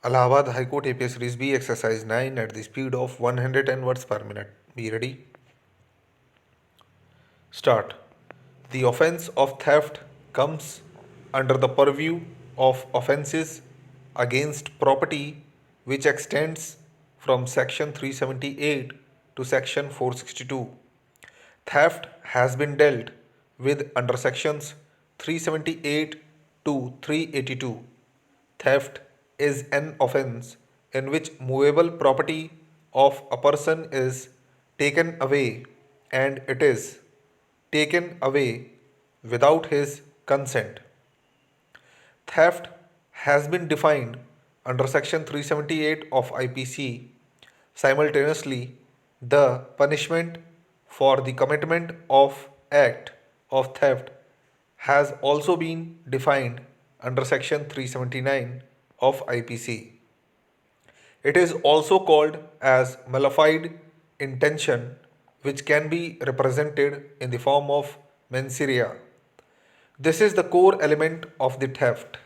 Allahabad High Court APS Series B Exercise 9 at the speed of 110 words per minute. Be ready? Start. The offense of theft comes under the purview of offenses against property which extends from section 378 to section 462. Theft has been dealt with under sections 378 to 382. Theft is an offense in which movable property of a person is taken away and it is taken away without his consent. Theft has been defined under section 378 of IPC. Simultaneously, the punishment for the commitment of act of theft has also been defined under section 379 of IPC. It is also called as malified intention, which can be represented in the form of mens rea. This is the core element of the theft.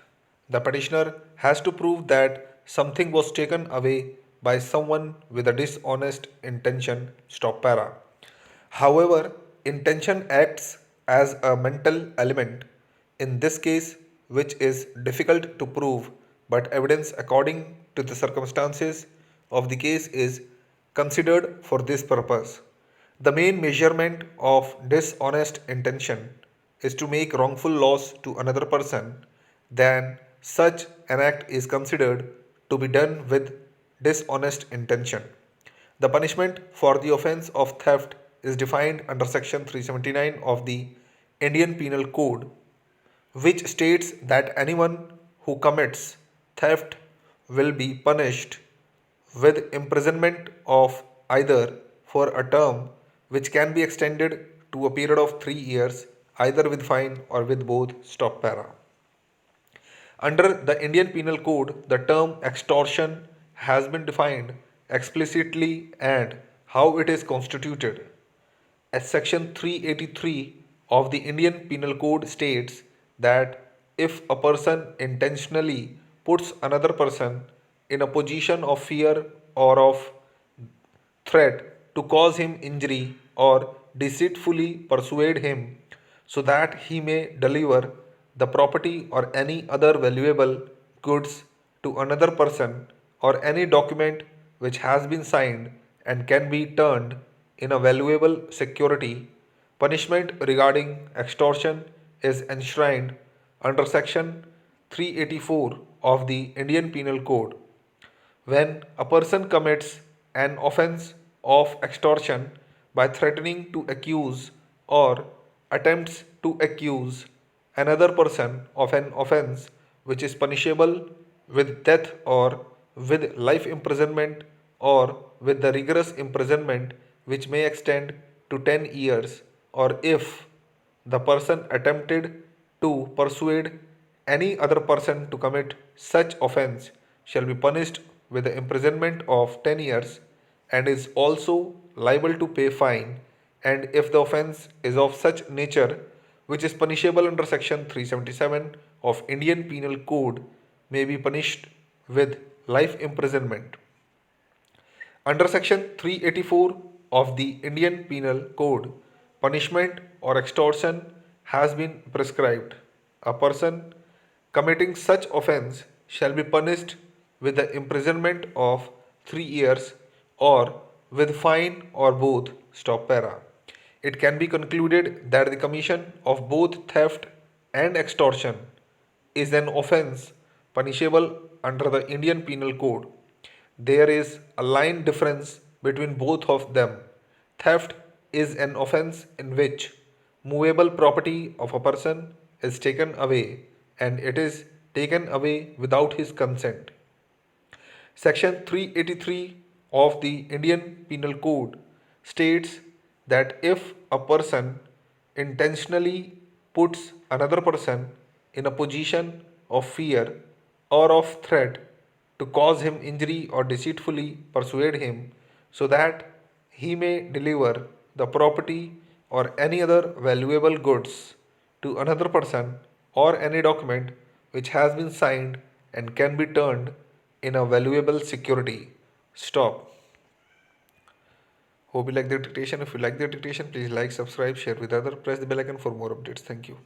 The petitioner has to prove that something was taken away by someone with a dishonest intention. Stop para. However, intention acts as a mental element in this case, which is difficult to prove, but evidence according to the circumstances of the case is considered for this purpose. The main measurement of dishonest intention is to make wrongful loss to another person, then such an act is considered to be done with dishonest intention. The punishment for the offense of theft is defined under section 379 of the Indian Penal Code, which states that anyone who commits theft will be punished with imprisonment of either for a term which can be extended to a period of 3 years, either with fine or with both. Stop para. Under the Indian Penal Code, the term extortion has been defined explicitly and how it is constituted. As section 383 of the Indian Penal Code states that if a person intentionally puts another person in a position of fear or of threat to cause him injury or deceitfully persuade him so that he may deliver the property or any other valuable goods to another person or any document which has been signed and can be turned in a valuable security, punishment regarding extortion is enshrined under section 384 of the Indian Penal Code. When a person commits an offense of extortion by threatening to accuse or attempts to accuse another person of an offense which is punishable with death or with life imprisonment or with the rigorous imprisonment which may extend to 10 years, or if the person attempted to persuade any other person to commit such offense shall be punished with the imprisonment of 10 years and is also liable to pay fine, and if the offense is of such nature which is punishable under section 377 of Indian Penal Code may be punished with life imprisonment. Under section 384 of the Indian Penal Code, punishment or extortion has been prescribed. A person committing such offense shall be punished with the imprisonment of 3 years or with fine or both. Stop para. It can be concluded that the commission of both theft and extortion is an offense punishable under the Indian Penal Code. There is a line difference between both of them. Theft is an offense in which movable property of a person is taken away and it is taken away without his consent. Section 383 of the Indian Penal Code states that if a person intentionally puts another person in a position of fear or of threat to cause him injury or deceitfully persuade him so that he may deliver the property or any other valuable goods to another person or any document which has been signed and can be turned in a valuable security. Stop. Hope you like the dictation. If you like the dictation, please like, subscribe, share with others, press the bell icon for more updates. Thank you.